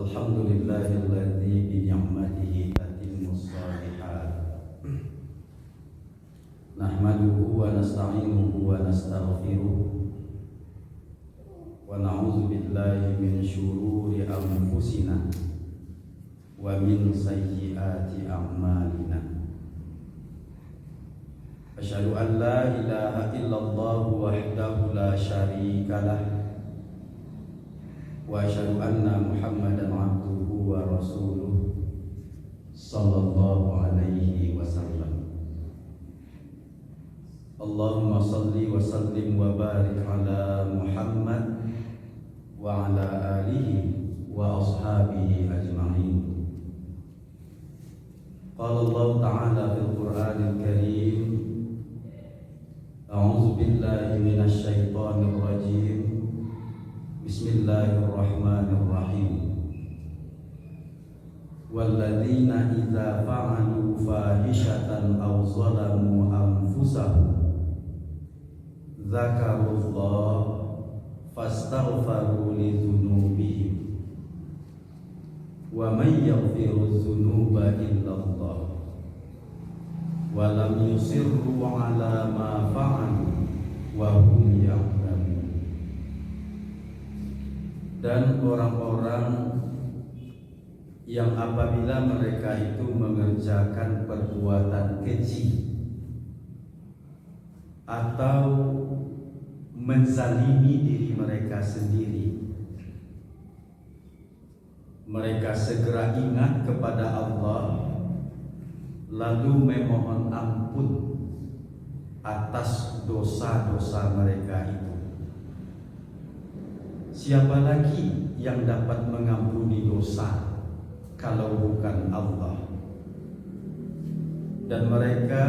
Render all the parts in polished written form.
Alhamdulillahilladzi bi ni'matihi tatimmus shalihat. Nahmaduhu wa nasta'inuhu wa nastaghfiruh wa na'udzu billahi min syururi anfusina wa min sayyiati a'malina. Asyhadu an la ilaha illallah wahdahu la syarika lah wa asyhadu anna Muhammadan abduhu wa rasuluh sallallahu alaihi wasallam. Allahumma salli wa sallim wa barik ala Muhammad wa ala alihi wa ashabihi ajma'in. Qala Allah ta'ala fil Qur'anil Karim, a'udzu billahi minasy syaithanir rajim. Bismillahirrahmanirrahim. Walladzina idza fa'alu fahishatan aw zalamu anfusahum dzakarullaha fastaghfaru li dzunubihim wa may yaghfiru dzunuba illallah wa lam yusirru ala ma fa'alu wa hum ya'lamun. Dan orang-orang yang apabila mereka itu mengerjakan perbuatan keji atau menzalimi diri mereka sendiri, mereka segera ingat kepada Allah lalu memohon ampun atas dosa-dosa mereka itu. Siapa lagi yang dapat mengampuni dosa kalau bukan Allah? Dan mereka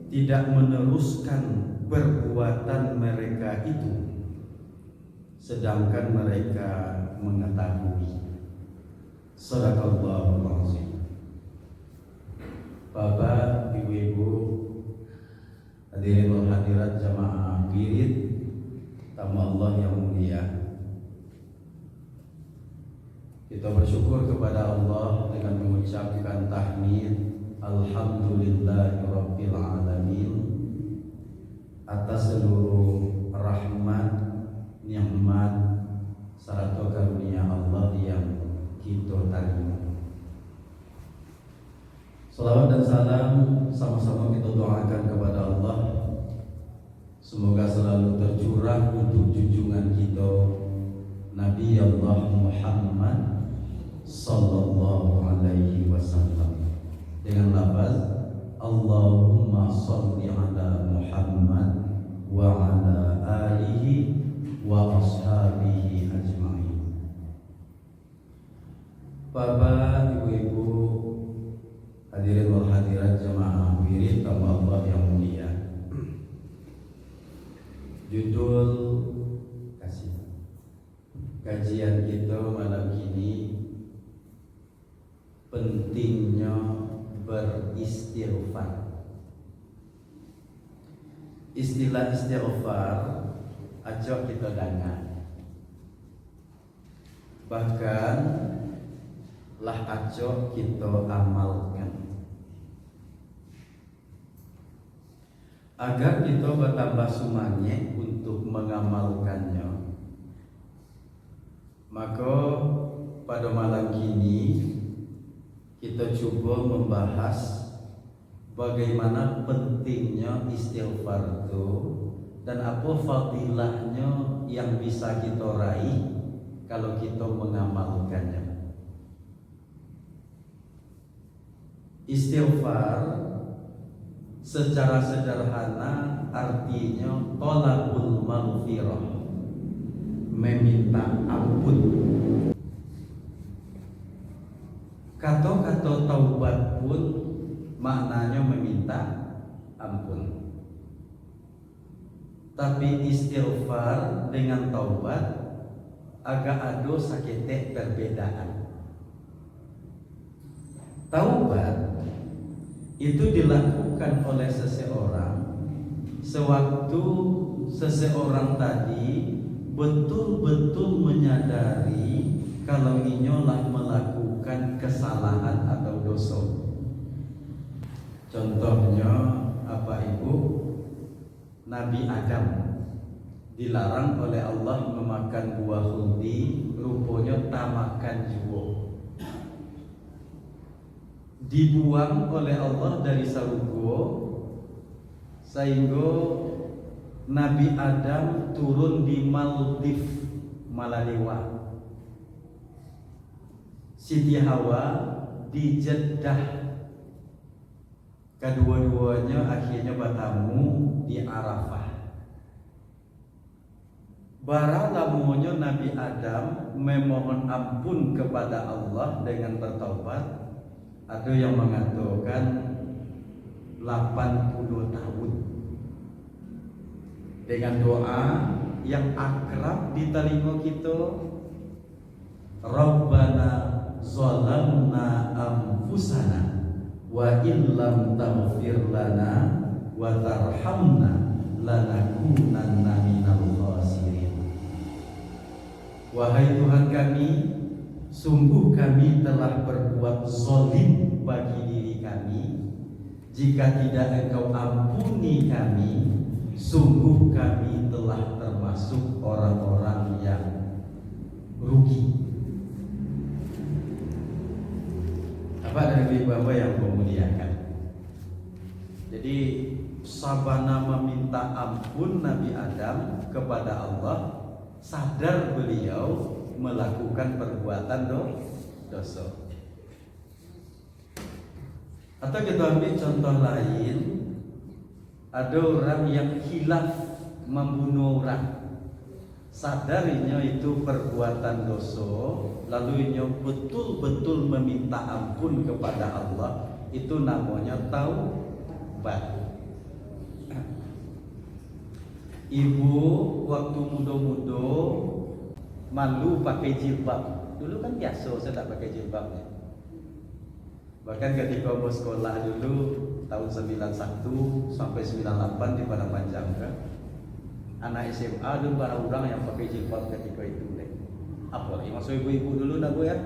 tidak meneruskan perbuatan mereka itu sedangkan mereka mengetahui. Shadaqallahul azim. Bapak, Ibu-ibu, hadirin wal hadirat jamaah wirid tamu Allah yang mulia, kita bersyukur kepada Allah dengan mengucapkan tahmid alhamdulillahirabbil alamin atas seluruh rahmat, nikmat serta karunia Allah yang kita terima. Salawat dan salam sama-sama kita doakan kepada Allah, semoga selalu tercurah untuk junjungan kita Nabi Allah Muhammad sallallahu alaihi wasallam dengan lafaz Allahumma shalli ala Muhammad wa ala alihi wa ashabihi ajma'in. Bapak, Ibu-ibu, hadirin wal hadirat jamaah wirid tamu Allah yang mulia, judul kajian kita malam ini pentingnya beristighfar. Istilah istighfar ajak kita dengar, bahkan lah ajak kita amalkan agar kita bertambah semangat untuk mengamalkannya. Maka pada malam ini kita coba membahas bagaimana pentingnya istighfar itu dan apa fadilahnya yang bisa kita raih kalau kita mengamalkannya. Istighfar secara sederhana artinya thalabul maghfirah, meminta ampun. Kata-kata taubat pun maknanya meminta ampun. Tapi istighfar dengan taubat agak ada sakit perbedaan. Taubat itu dilakukan oleh seseorang sewaktu seseorang tadi betul-betul menyadari kalau inyolah melakukan kesalahan atau dosa. Contohnya apa ibu? Nabi Adam dilarang oleh Allah memakan buah khuldi, rupanya tamakan juga. Dibuang oleh Allah dari surga sehingga Nabi Adam turun di Maldiv, Malalewa. Siti Hawa di Jeddah. Kedua-duanya akhirnya bertemu di Arafah. Bara lamunyo Nabi Adam memohon ampun kepada Allah dengan bertaubat. Ada yang mengatakan 80 tahun. Dengan doa yang akrab di telinga kita, Rabbana zalamna anfusana wa illam taghfir lana wa tarhamna lanakunanna minal khasirin. Wahai Tuhan kami, sungguh kami telah berbuat zalim bagi diri kami. Jika tidak Engkau ampuni kami, sungguh kami telah termasuk orang-orang yang rugi. Bapak dan Ibu Bapak yang memuliakan. Jadi sabana meminta ampun Nabi Adam kepada Allah, sadar beliau melakukan perbuatan dosa. Atau kita ambil contoh lain, ada orang yang khilaf membunuh orang, sadarinya itu perbuatan dosa, lalu ia betul-betul meminta ampun kepada Allah, itu namanya taubat. Ibu waktu muda-muda malu pakai jilbab. Dulu kan biasa saya tak pakai jilbab ya. Bahkan ketika mau sekolah dulu tahun 91 sampai 98 di Padang Panjang kan, anak SMA dulu para orang yang pakai jilbab ketika itu deh. Apalagi masuk ibu-ibu dulu nak ya.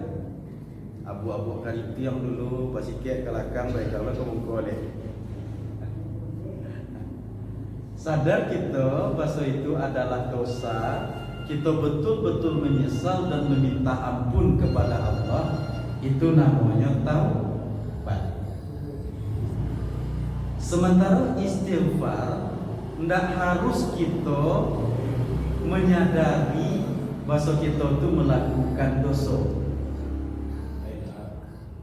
Abu-abu kariti yang dulu pasikek ke belakang baik kalau ke muka deh. Sadar kita bahwa itu adalah dosa, kita betul-betul menyesal dan meminta ampun kepada Allah, itu namanya taubat. Sementara istighfar tidak harus kita menyadari bahwa kita itu melakukan dosa.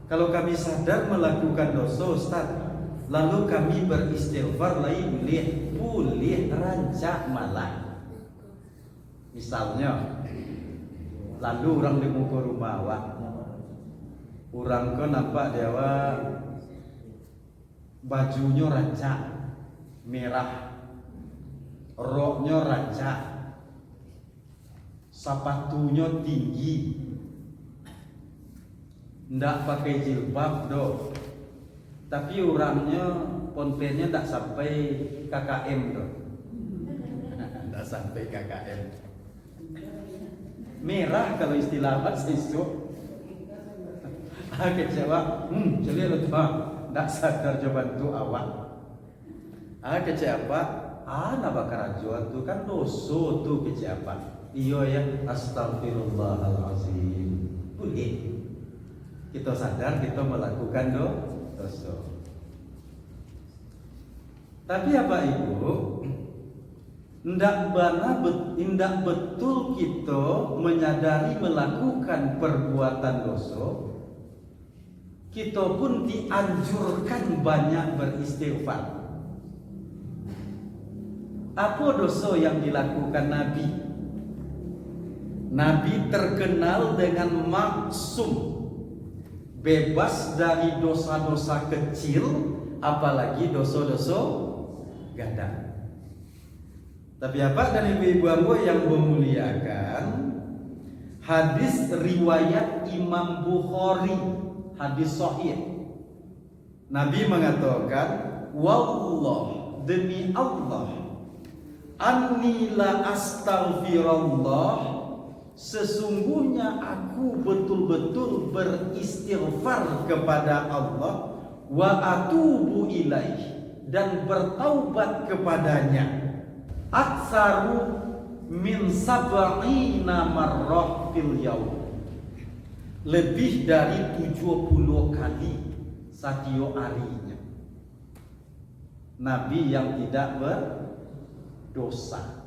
Kalau kami sadar melakukan dosa, Ustaz, lalu kami beristighfar lagi boleh rancak malah. Misalnya, lalu orang di muka rumah awak, orang ke nampak dia bajunya rancak merah, roknya rancak, sepatunya tinggi, ndak pakai jilbab doh, tapi orangnya kontennya tak sampai KKM doh, tak sampai KKM. Merah kalau istilah bahasa isu. Kecewa, jadi lo tuh tak sadar coba tu awak. Kecewa, nak bakar ajuan tu kan dosa tu kecewa. Iyo ya, astagfirullahalazim. Boleh. Kita sadar kita melakukan dosa. Tapi apa ibu? Indak betul kita menyadari melakukan perbuatan dosa. Kita pun dianjurkan banyak beristighfar. Apa dosa yang dilakukan Nabi? Nabi terkenal dengan maksum, bebas dari dosa-dosa kecil, apalagi dosa-dosa ganda. Tapi apa dan ibu-ibu ambo yang memuliakan, hadis riwayat Imam Bukhari, hadis sahih. Nabi mengatakan, wallah, demi Allah, anni la astaghfirullah sesungguhnya aku betul-betul beristighfar kepada Allah wa atubu ilaih, dan bertaubat kepadanya aktsaru min sab'ina marrah fil yaum, lebih dari 70 kali setiap harinya. Nabi yang tidak berdosa.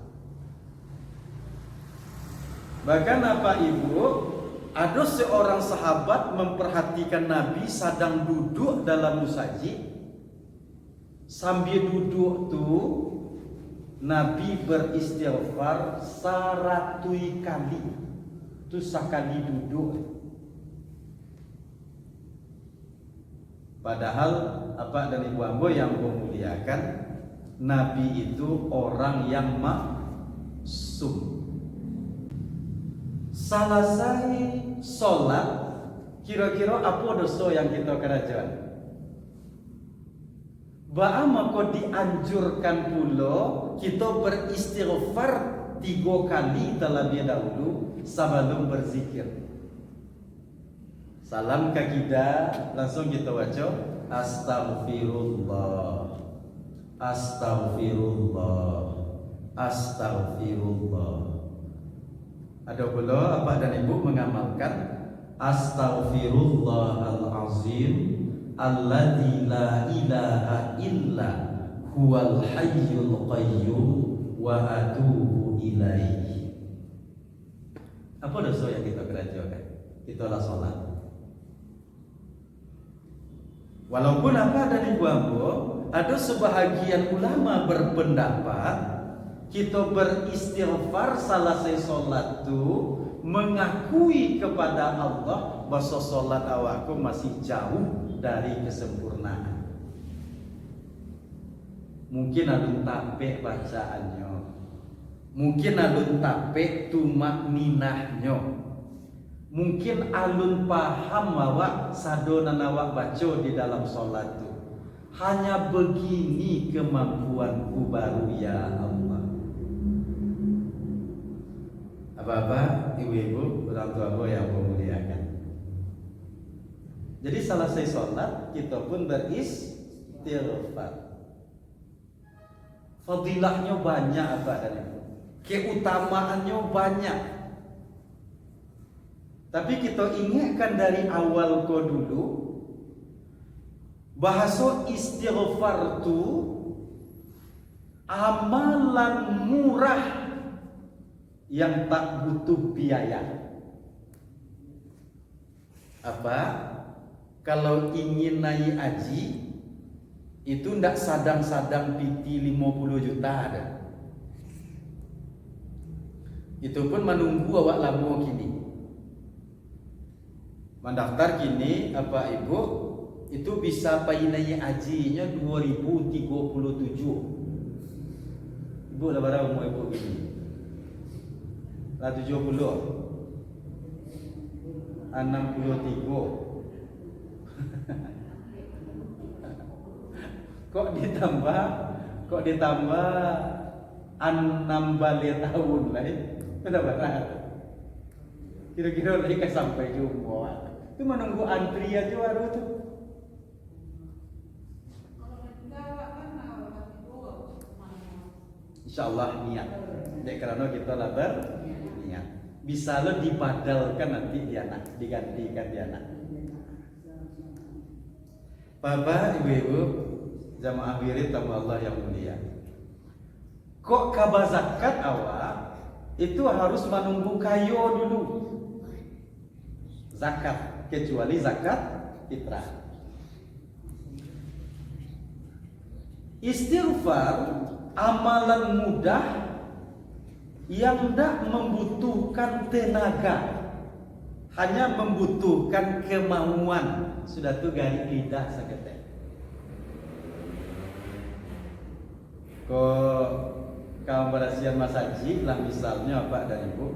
Bahkan apa ibu, ada seorang sahabat memperhatikan Nabi sedang duduk dalam musaji. Sambil duduk tuh Nabi beristighfar 100 kali. Itu sekali duduk. Padahal apa dan ibu ambo yang memuliakan, Nabi itu orang yang maksum. Selesai sholat, kira-kira apa dosa yang kita kerjakan? Ba'a maka dianjurkan pula kita beristighfar 3 kali terlebih dahulu sebelum berzikir. Salam kakidah, langsung kita baca astaghfirullah, astaghfirullah, astaghfirullah. Ada pula apa dan ibu mengamalkan astaghfirullahalazim alladzi la ilaha illa huwal hayyul qayyum wa atubu ilaihi. Apa dosa yang kita kerjakan? Itulah salat. Walaupun apa dan ibu ambo, ada sebahagian ulama berpendapat kita beristighfar selesai solat tu mengakui kepada Allah bahwa solat awakku masih jauh dari kesempurnaan. Mungkin alun tapek bacaannya, mungkin alun tapek tumak ninahnya, mungkin alun paham awak sadonan awak baca di dalam solat tu. Hanya begini kemampuanku baru ya Allah. Bapak, ibu-ibu, orang tua yang memuliakan. Jadi selesai sholat kita pun beristighfar. Fadilahnya banyak apa dan ibu, keutamaannya banyak. Tapi kita ingatkan dari awal ko dulu, bahasa istighfar itu amalan murah yang tak butuh biaya. Apa? Kalau ingin naik haji itu ndak sadang-sadang piti 50 juta ada. Itu pun menunggu awak lama kini. Mendaftar kini apa ibu itu bisa pai naik hajinya 2037. Ibu dah berapa umur ibu gini? 70 63. Kok ditambah 6 balik tahun lain. Benar-benar kira-kira lagi kan sampai jumpa. Itu menunggu antri aja baru tuh. Insyaallah niat. Jadi karena kita labar niat. Bisa lo dipadalkan nanti dia nak, digantikan dia nak. Bapak, ibu-ibu, jamaah wirid tamu Allah yang mulia. Kok kabar zakat awak itu harus menunggu kayo dulu. Zakat, kecuali zakat fitrah. Istighfar amalan mudah yang tidak membutuhkan tenaga, hanya membutuhkan kemauan. Sudah tuh garis lidah seketek. Kok kaum berasian Mas Haji lah misalnya Pak dan Ibu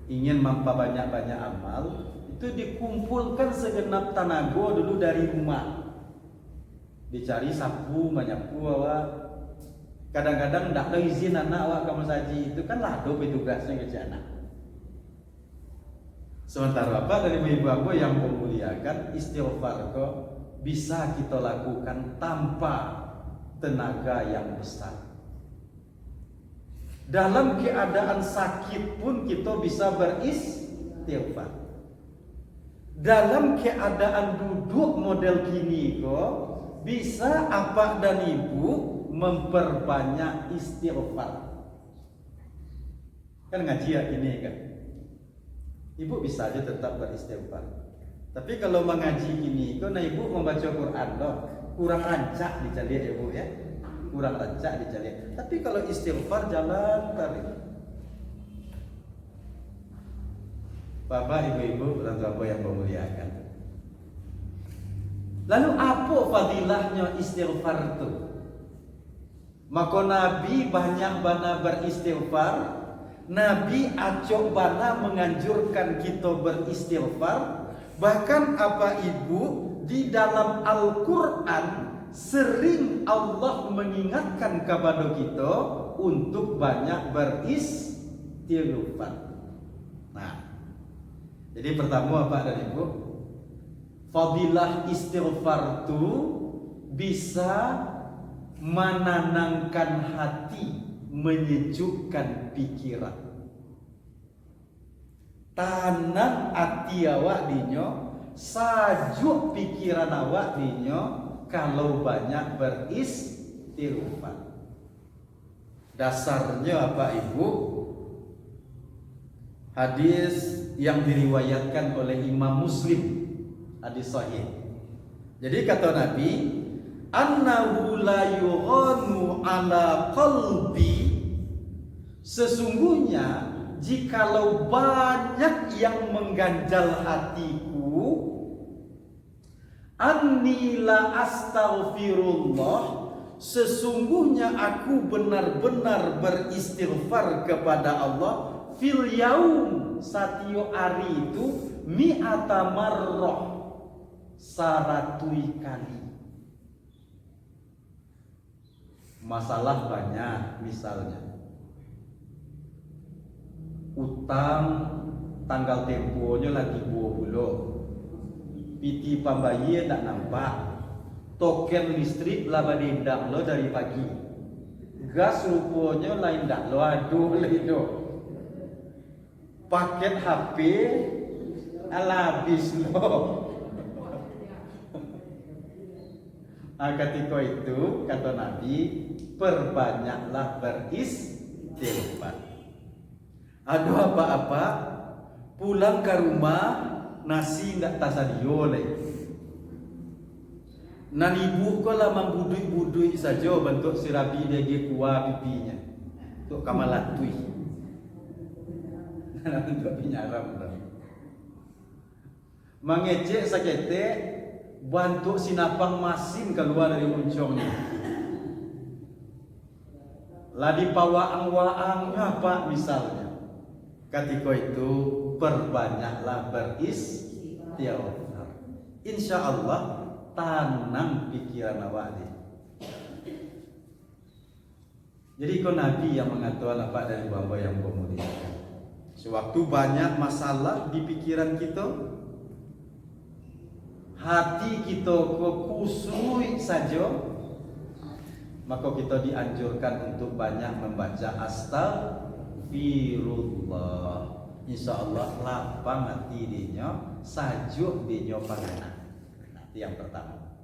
ingin mampa banyak-banyak amal, itu dikumpulkan segenap tenaga dulu dari rumah. Dicari sapu, menyapu awak. Kadang-kadang tidak ada izin anak awak kamu saji itu kan lado tugasnya ke anak. Sementara Bapak dan Ibu-ibu yang memuliakan, istighfar kok bisa kita lakukan tanpa tenaga yang besar. Dalam keadaan sakit pun kita bisa beristighfar. Dalam keadaan duduk model kini kok bisa Bapak dan Ibu memperbanyak istighfar. Kan ngaji ya ini kan. Ibu bisa aja tetap beristighfar. Tapi kalau mengaji gini, kok ibu membaca Quran loh, kurang rancak dicari ibu ya, kurang rancak dicari. Tapi kalau istighfar jalan tarik. Bapak, ibu-ibu, orang tua yang memuliakan. Lalu apa fadilahnya istighfar itu? Maka Nabi banyak bana beristighfar. Nabi acok bana menganjurkan kita beristighfar. Bahkan apa ibu di dalam Al-Quran sering Allah mengingatkan kepada kita untuk banyak beristighfar. Nah, jadi pertama Bapak dan Ibu, fadilah istighfar itu bisa menenangkan hati, menyejukkan pikiran. Tanang hati awak dinyo, sajuk pikiran awak dinyo kalau banyak beristighfar. Dasarnya apa ibu? Hadis yang diriwayatkan oleh Imam Muslim, hadis sahih. Jadi kata Nabi, annahu la yughanu ala qalbi, sesungguhnya jikalau banyak yang mengganjal hatiku, anni la astaghfirullah, sesungguhnya aku benar-benar beristighfar kepada Allah, fil yaum, satio hari itu, mi'ata marrah, 100 kali. Masalah banyak, misalnya utang tanggal temponya lagi 20, piti pambayi tak nampak, token listrik laba dendak lo dari pagi, gas rupanya lain dak lo, aduh itu, paket HP ala habis lo. Ketika itu kata Nabi, perbanyaklah beristighfar. Aduh apa-apa, pulang ke rumah nasi ndak tasadio leh. Nan ibu ko lah membudui-budui saja bentuk sirabi dege kuah pipinya. Untuk kamalatui. Nah, untuk pinyaram dah. Mengecek sakete bantu sinapang masin keluar dari uncongnya. Ladi pawaang-waangnya apa misalnya. Ketika itu perbanyaklah beristighfar. Insya Allah tanam pikiran awak ni. Jadi kau Nabi yang mengatakan apa dari bapa yang memuliakan. Sewaktu banyak masalah di pikiran kita, hati kita kusui saja, maka kita dianjurkan untuk banyak membaca astaghfirullah. Insyaallah lapang hati dinyo, sajuk dinyo panganan. Itu yang pertama.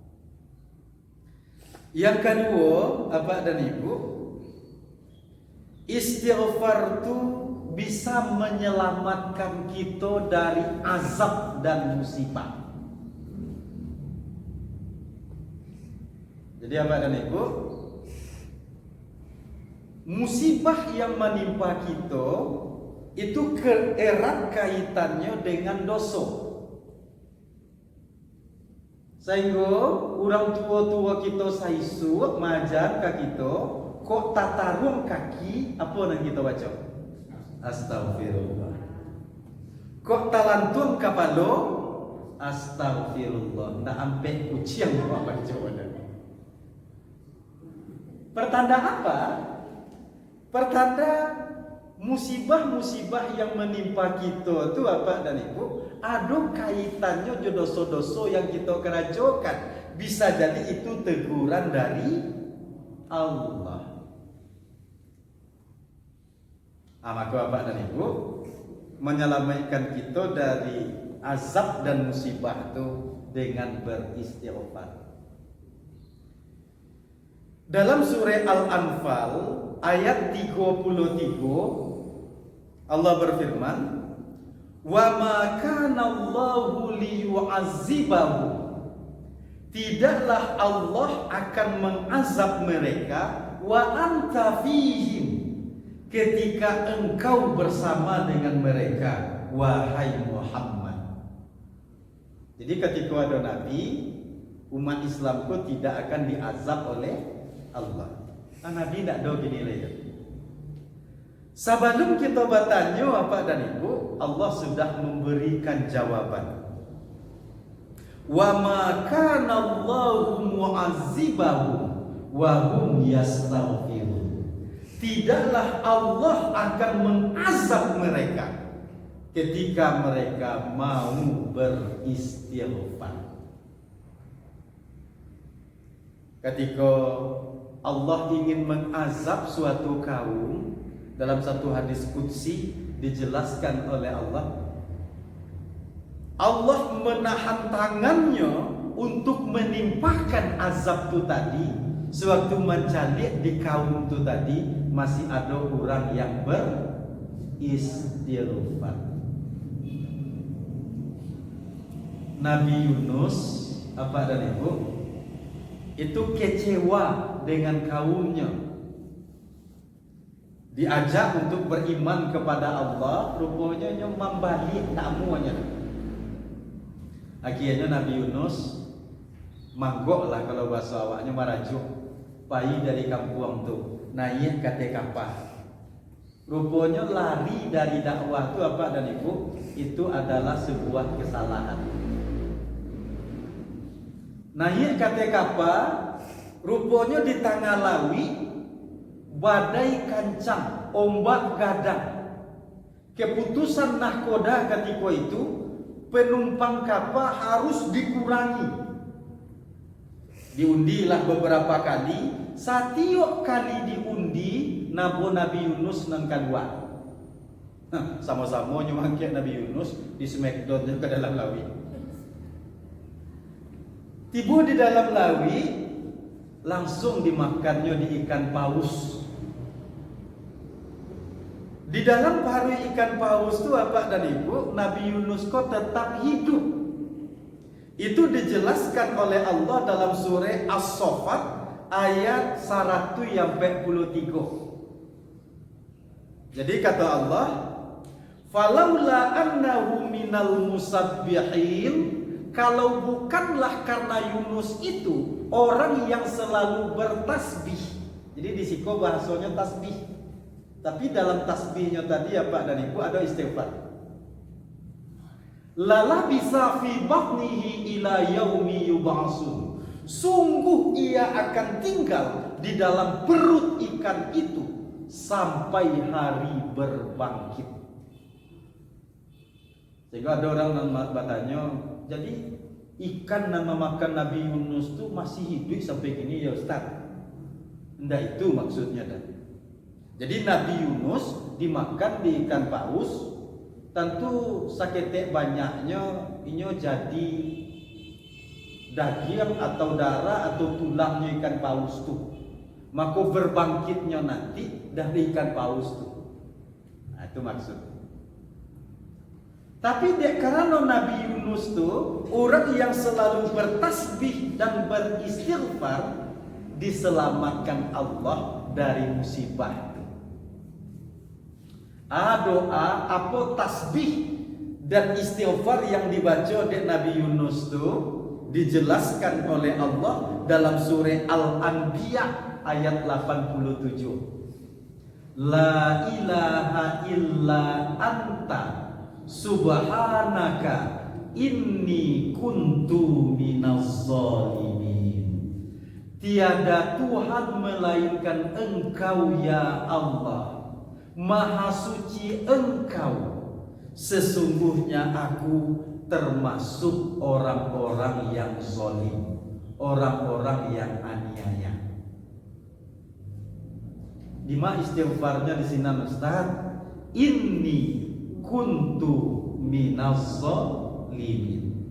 Yang kedua, Bapak dan Ibu, istighfar itu bisa menyelamatkan kita dari azab dan musibah. Jadi Bapak dan Ibu, musibah yang menimpa kita itu erat kaitannya dengan dosa. Sehingga orang tua-tua kita saisu majar ke kita, kok tatarung kaki apa yang kita baca? Astagfirullah. Kok talantun kapalo? Astagfirullah. Nak ampe kuciang apa baca ada. Pertanda apa? Pertanda musibah-musibah yang menimpa kita itu Bapak dan Ibu ada kaitannya jo dosa-dosa yang kita kerajokan. Bisa jadi itu teguran dari Allah. Maka Bapak dan Ibu menyelamatkan kita dari azab dan musibah itu dengan beristighfar. Dalam surah Al-Anfal ayat 33 Allah berfirman, "Wa ma kana Allahu liyu'azzibahum." Tidaklah Allah akan mengazab mereka wa anta fihim, ketika engkau bersama dengan mereka wahai Muhammad. Jadi ketika ada nabi, umat Islamku tidak akan diazab oleh Allah. Nabi tidak ada gini lagi. Sebelum kita bertanya Bapak dan Ibu, Allah sudah memberikan jawaban. Wa ma kana Allahu mu'azzibahum wa hum yastaghfirun. Tidaklah Allah akan mengazab mereka ketika mereka mau beristighfar. Ketika Allah ingin mengazab suatu kaum, dalam satu hadis qudsi dijelaskan oleh Allah, Allah menahan tangannya untuk menimpakan azab itu tadi sewaktu mencari di kaum itu tadi masih ada orang yang beristighfar. Nabi Yunus Bapak dan Ibu itu kecewa dengan kaumnya, diajak untuk beriman kepada Allah, rupanya membalik tamuannya. Akhirnya Nabi Yunus manggok lah kalau bahasa awaknya marajuk pai dari kampung tu naik kate kapal. Rupanya lari dari dakwah tu apa dan Ibu, itu adalah sebuah kesalahan. Naik kate kapal, rupanya di tengah lawi badai kancang, ombak gadang. Keputusan nahkoda ketika itu penumpang kapal harus dikurangi. Diundilah beberapa kali, setiap kali diundi nabo Nabi Yunus nang kadua. Sama-sama nyemangke Nabi Yunus di smackdown ke dalam lawi. Tiba di dalam lawi, langsung dimakannya di ikan paus. Di dalam paru ikan paus itu Bapak dan Ibu, Nabi Yunus kok tetap hidup. Itu dijelaskan oleh Allah dalam surah As-Saffat ayat 143. Jadi kata Allah, "Falaula annahu minal musabbihin." Kalau bukanlah karena Yunus itu orang yang selalu bertasbih. Jadi di siko bahasanya tasbih. Tapi dalam tasbihnya tadi ya Pak dan Ibu ada istighfar. Lala bisa fi batnihi ila yaumi yub'atsun. Sungguh ia akan tinggal di dalam perut ikan itu sampai hari berbangkit. Sehingga ada orang yang bertanya, jadi ikan yang memakan Nabi Yunus itu masih hidup sampai gini ya Ustaz? Enggak, itu maksudnya dah. Jadi Nabi Yunus dimakan di ikan paus, tentu saketek banyaknya ini jadi daging atau darah atau tulangnya ikan paus tu. Maka berbangkitnya nanti dari ikan paus tu. Nah, itu maksud. Tapi karena Nabi Yunus tu orang yang selalu bertasbih dan beristighfar, diselamatkan Allah dari musibah. Doa apa tasbih dan istighfar yang dibaca oleh Nabi Yunus itu dijelaskan oleh Allah dalam surah Al-Anbiya ayat 87. La ilaha illa anta subhanaka inni kuntu minaz zalimin. Tiada Tuhan melainkan Engkau ya Allah. Maha suci Engkau, sesungguhnya aku termasuk orang-orang yang zalim, orang-orang yang aniaya. Di mana istighfarnya di sini Ustaz? Inni kuntu minaz zalimin.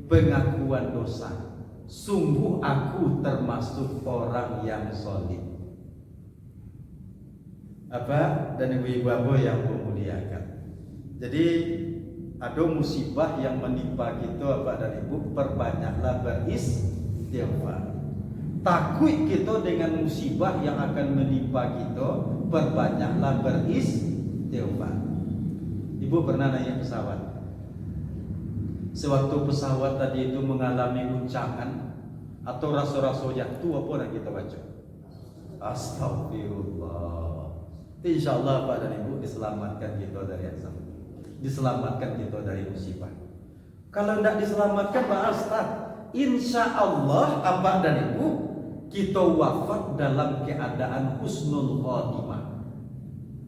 Pengakuan dosa. Sungguh aku termasuk orang yang zalim. Apa? Dan ibu-ibu yang memuliakan. Jadi ada musibah yang menimpa kita Bapak dan Ibu, perbanyaklah beristighfar. Takut kita dengan musibah yang akan menimpa kita, perbanyaklah beristighfar. Ibu pernah naik pesawat? Sewaktu pesawat tadi itu mengalami guncangan atau rasa-rasa jatuh, apa yang kita baca? Astagfirullah. Insyaallah Pak dan Ibu diselamatkan kita dari azab, diselamatkan kita dari musibah. Kalau tidak diselamatkan Pak Ustaz, insyaallah Bapak dan Ibu kita wafat dalam keadaan husnul khotimah.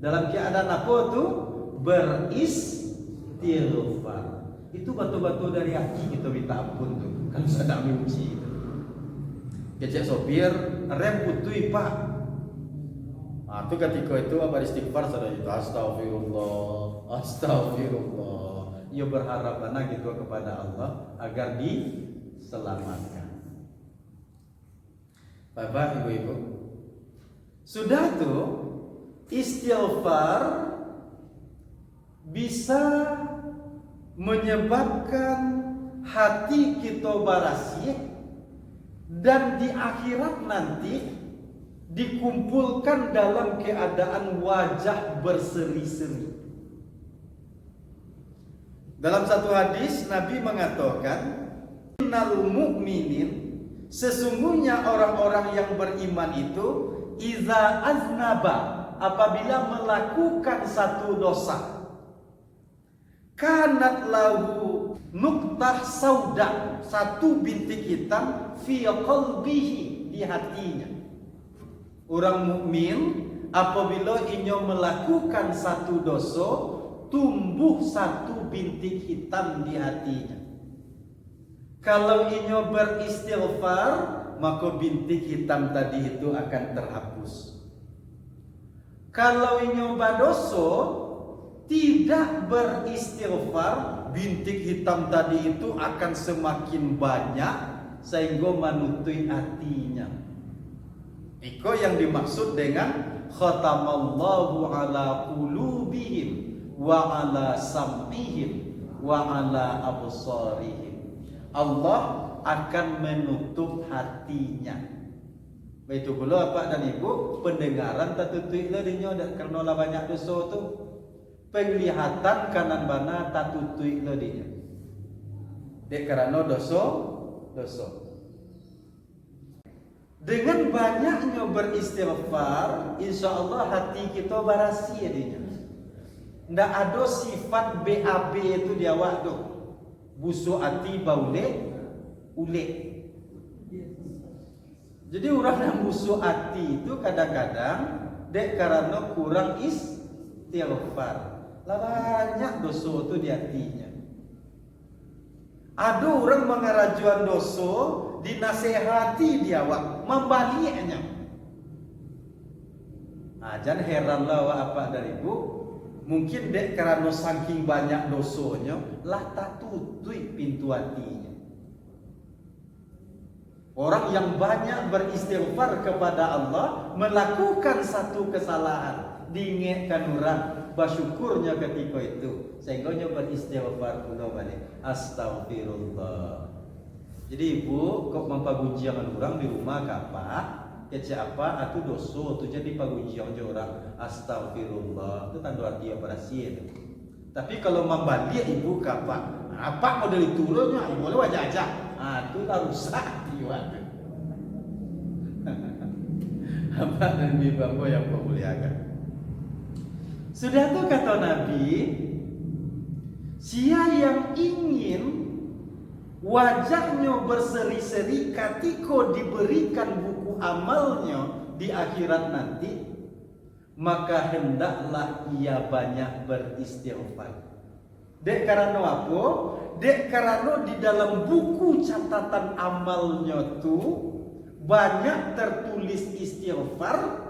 Dalam keadaan apa tuh? Beristighfar. Itu batu-batu dari hati kita minta ampun tuh. Kalau sudah muji itu. Kecek sopir rem putui Pak. Nah, itu ketika itu apa istighfar sudah itu astagfirullah, astagfirullah. Ia berharap mana gitu kepada Allah agar diselamatkan. Bapak, Ibu-ibu, sudah tuh istighfar bisa menyebabkan hati kita barasih dan di akhirat nanti dikumpulkan dalam keadaan wajah berseri-seri. Dalam satu hadis Nabi mengatakan, innal mu'minin, sesungguhnya orang-orang yang beriman itu iza aznaba, apabila melakukan satu dosa, kanat lahu nuktah sauda, satu bintik hitam fi qalbihi, di hatinya. Orang mukmin apabila ia melakukan satu dosa, tumbuh satu bintik hitam di hatinya. Kalau ia beristighfar, maka bintik hitam tadi itu akan terhapus. Kalau ia berdosa, tidak beristighfar, bintik hitam tadi itu akan semakin banyak sehingga menutui hatinya. Iko yang dimaksud dengan khatamallahu ala qulubihim wa ala sam'ihim wa ala absarihim. Allah akan menutup hatinya. Begitu pula Pak dan Ibu, pendengaran tertutup ladinya karena banyak dosa tu. Penglihatan kanan bana tertutup ladinya. Dek karena dosa. Dengan banyaknya beristighfar, insya Allah hati kita barasi jadinya. Ndak ada sifat BAB itu di awak tu. Busuk hati baule ulek. Jadi orang yang busuk hati itu kadang-kadang dek karena kurang istighfar. Lah banyak dosa itu di hatinya. Ada orang mengarajuan dosa, dinasehati dia awak, membaliknya. Nah, jangan heranlah apa dari Ibu, mungkin dek karena saking banyak dosanya, lah tak tutup pintu hatinya. Orang yang banyak beristighfar kepada Allah, melakukan satu kesalahan, diingatkan orang, bersyukurnya ketika itu, sehingga beristighfar pula balik. Astagfirullah. Jadi Ibu, kok mempagujian orang di rumah apa? Kece apa? Atau dosa, tu jadi pagujian orang. Astagfirullah. Itu tanda arti operasi itu. Tapi kalau membalik Ibu apa? Apa model turunnya? Ibu boleh wajah aja. Itu tak rusak jiwa. Apa dan Ibu yang memuliakan? Sudah tuh kata Nabi, siapa yang ingin wajahnya berseri-seri ketika diberikan buku amalnya di akhirat nanti, maka hendaklah ia banyak beristighfar. Dek karena apa? Dek karena di dalam buku catatan amalnya tuh banyak tertulis istighfar,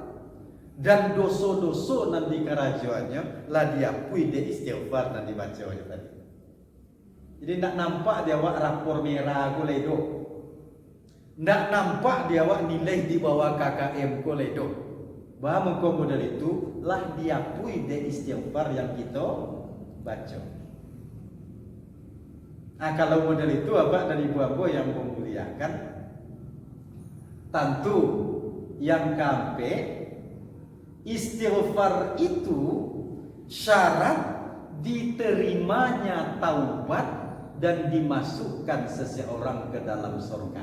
dan dosa-dosa nanti kerajaannya lah diakui dek istighfar nanti baca aja tadi. Jadi nak nampak dia awak rapor merah aku ledo. Nak nampak dia awak nilai di bawah KKM ko ledo. Bah mengko model itu lah diakui dek istighfar yang kita baca. Nah, kalau model itu Bapak dan Ibu Ambo yang memuliakan, tentu yang kampe istighfar itu syarat diterimanya taubat dan dimasukkan seseorang ke dalam surga.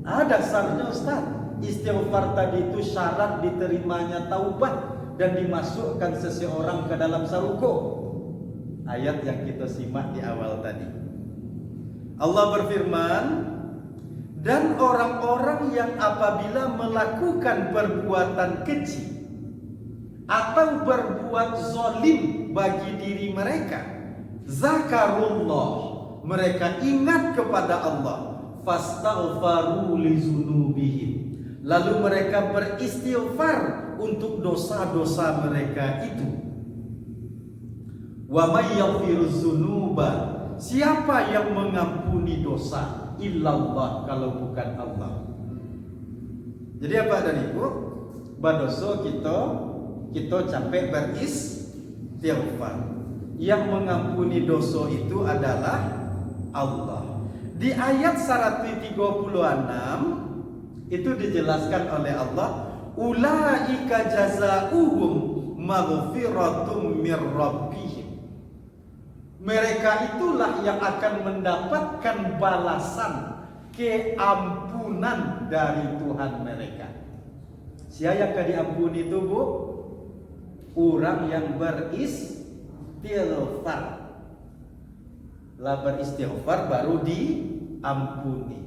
Ada dasarnya Ustaz, istighfar tadi itu syarat diterimanya taubat dan dimasukkan seseorang ke dalam surga. Ayat yang kita simak di awal tadi. Allah berfirman, dan orang-orang yang apabila melakukan perbuatan keji atau berbuat zalim bagi diri mereka, zakarullah, mereka ingat kepada Allah, fastaghfaru lizunubihim, lalu mereka beristighfar untuk dosa-dosa mereka itu. Wa may yaghfiruz dzunuba, siapa yang mengampuni dosa? Illallah, kalau bukan Allah. Jadi apa dan Ibu? Badoso kita capek beristighfar. Yang mengampuni dosa itu adalah Allah. Di ayat 136 itu dijelaskan oleh Allah, ulaika jazaa'uhum maghfiratum mir rabbihim. Mereka itulah yang akan mendapatkan balasan keampunan dari Tuhan mereka. Siapa yang akan diampuni itu, Bu? Orang yang beristighfar. Lah beristighfar baru diampuni.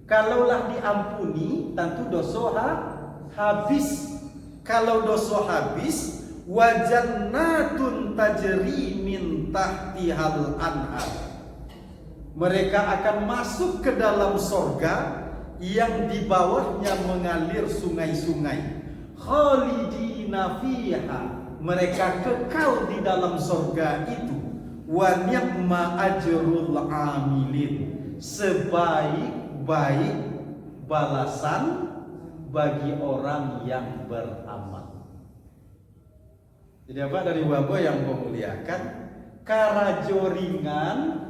Kalaulah diampuni, tentu dosa habis. Kalau dosa habis, wa jannatun tajri min tahtihal anhar, mereka akan masuk ke dalam sorga yang di bawahnya mengalir sungai-sungai. Khalidina fiha, mereka kekal di dalam sorga itu. Wa ni'ma ajrul amilin, sebaik-baik balasan bagi orang yang beramal. Jadi apa dari Bapak yang memuliakan, karajo ringan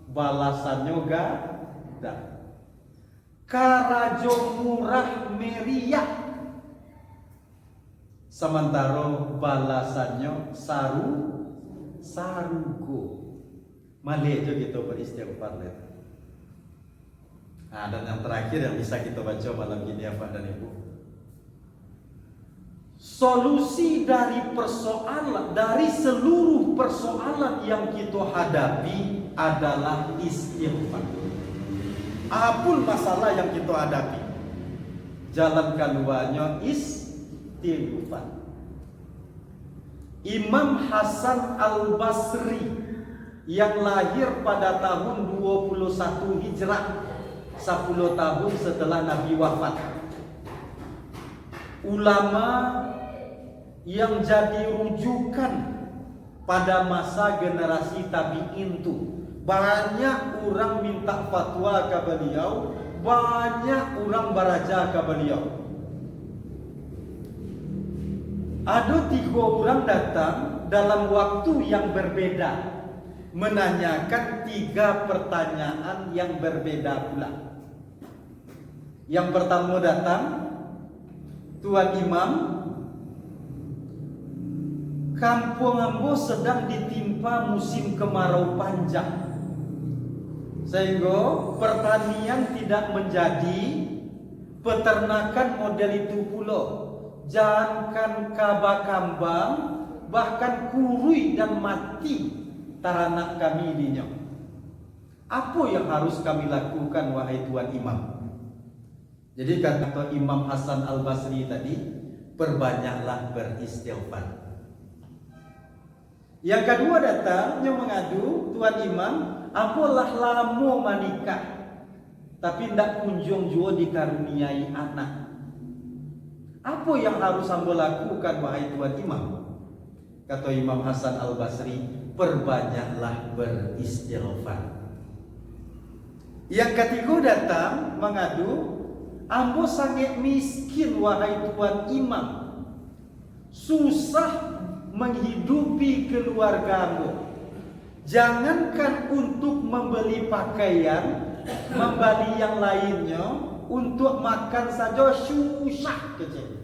balasannya gada, karajo murah meriah sementara balasannya sarugo. Malejo kita beristighfar. Nah, dan yang terakhir yang bisa kita baca malam ini apa dan Ibu, solusi dari persoalan, dari seluruh persoalan yang kita hadapi adalah istighfar. Apapun masalah yang kita hadapi, jalan keluarnya istighfar. Imam Hasan Al-Basri yang lahir pada tahun 21 Hijrah, 10 tahun setelah Nabi wafat, ulama yang jadi rujukan pada masa generasi tabi'in itu. Banyak orang minta fatwa ke beliau, banyak orang baraja ke beliau. Ada 3 orang datang dalam waktu yang berbeda, menanyakan 3 pertanyaan yang berbeda pula. Yang pertama datang, Tuan Imam, kampung Ambo sedang ditimpa musim kemarau panjang, sehingga pertanian tidak menjadi, peternakan model itu pula, jangankan kambang, bahkan kurui dan mati taranak kami dinya. Apa yang harus kami lakukan wahai Tuan Imam? Jadi kata Imam Hasan Al-Basri tadi, perbanyaklah beristighfar. Yang kedua datang yang mengadu, Tuan Imam, apalah lamo menikah tapi ndak kunjung jua dikaruniai anak. Apa yang harus ambo lakukan wahai Tuan Imam? Kata Imam Hasan Al-Basri, perbanyaklah beristighfar. Yang ketiga datang mengadu, ambo sangat miskin wahai Tuan Imam, susah menghidupi keluargamu. Jangankan untuk membeli pakaian, membeli yang lainnya, untuk makan saja susah kecil.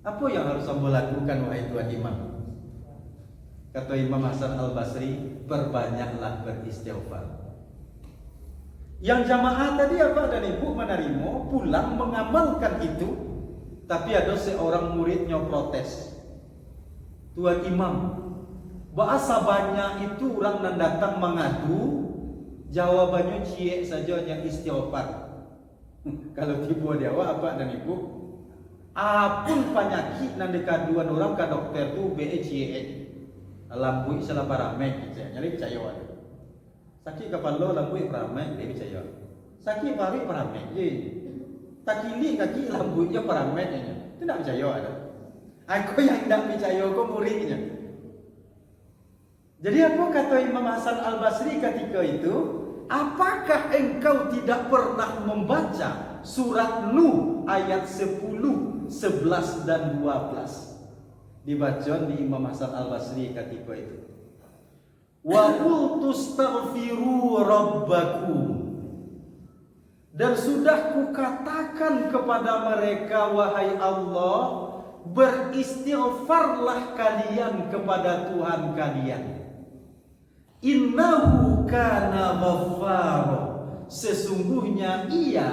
Apa yang harus ambo lakukan wahai Tuan Imam? Kata Imam Hasan Al-Basri, perbanyaklah beristighfar. Yang jamaah tadi apa dan ibu menerima, pulang mengamalkan itu, tapi ada seorang muridnya protes. Tuan Imam, bahasa banyak itu orang yang datang mengadu, jawabannya cie saja yang istighfar. Kalau tiba dia apa dan ibu, apun penyakit yang dikaduan orang ke dokter tu be cie. Lambui salah paramek, nyari percaya ada. Sakit kepala lambui paramek, dia percaya. Sakit pari paramek, je. Takili kaki lambunya parameknya, tidak percaya ada. Aku yang tidak percaya, aku muridnya. Jadi apa kata Imam Hasan Al-Basri ketika itu? Apakah engkau tidak pernah membaca surat Nuh ayat 10, 11 dan 12? Dibaca di Imam Hasan Al-Basri ketika itu. Wa qultu astaghfiru rabbakum. Dan sudah kukatakan kepada mereka, wahai Allah, beristighfarlah kalian kepada Tuhan kalian. Innahu kana ghaffara, sesungguhnya Ia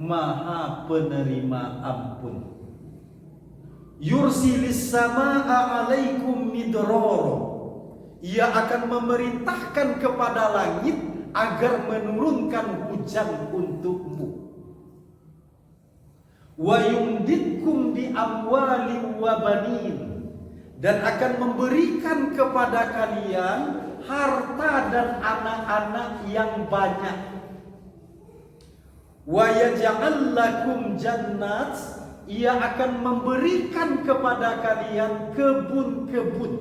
Maha penerima ampun. Yursilis samaa alaikum midrara, Ia akan memerintahkan kepada langit agar menurunkan hujan untukmu. Wa yumditkum bi amwali wa banin, dan akan memberikan kepada kalian harta dan anak-anak yang banyak. Wa yaj'al lakum jannat, Ia akan memberikan kepada kalian kebun-kebun.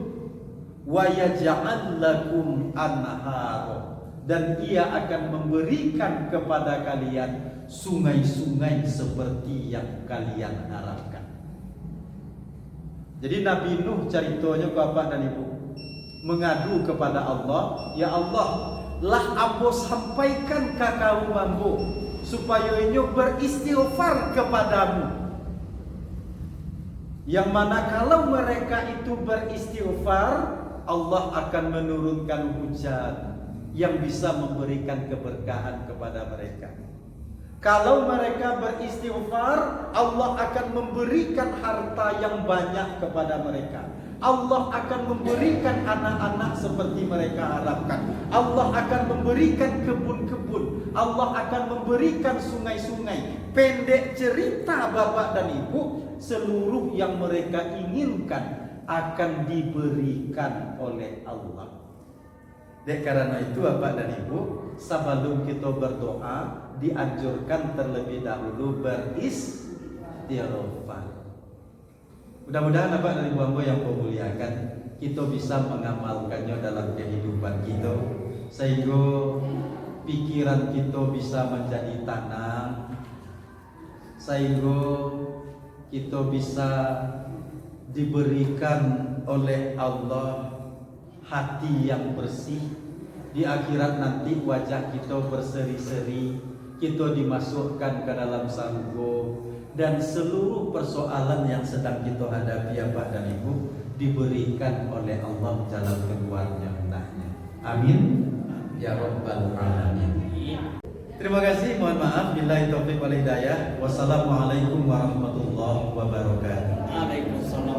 Wa yaj'al lakum anhar, dan Ia akan memberikan kepada kalian sungai-sungai seperti yang kalian harapkan. Jadi Nabi Nuh ceritanya ke bapak dan ibu, mengadu kepada Allah, ya Allah, lah ambo sampaikan ke kaum ambo supaya inyo beristighfar kepadamu. Yang mana kalau mereka itu beristighfar, Allah akan menurunkan hujan yang bisa memberikan keberkahan kepada mereka. Kalau mereka beristighfar, Allah akan memberikan harta yang banyak kepada mereka. Allah akan memberikan anak-anak seperti mereka harapkan. Allah akan memberikan kebun-kebun. Allah akan memberikan sungai-sungai. Pendek cerita Bapak dan Ibu, seluruh yang mereka inginkan akan diberikan oleh Allah. Dek karena itu Bapak dan Ibu, sebelum kita berdoa dianjurkan terlebih dahulu beristighfar. Mudah-mudahan Bapak dan Ibu hamba yang memuliakan, kita bisa mengamalkannya dalam kehidupan kita, sehingga pikiran kita bisa menjadi tenang, sehingga kita bisa diberikan oleh Allah hati yang bersih. Di akhirat nanti wajah kita berseri-seri, kita dimasukkan ke dalam surga, dan seluruh persoalan yang sedang kita hadapi Bapak dan Ibu diberikan oleh Allah jalan keluarnya hendaknya. Amin ya rabbal alamin. Terima kasih, mohon maaf, billahi taufiq wal hidayah. Wassalamualaikum warahmatullahi wabarakatuh.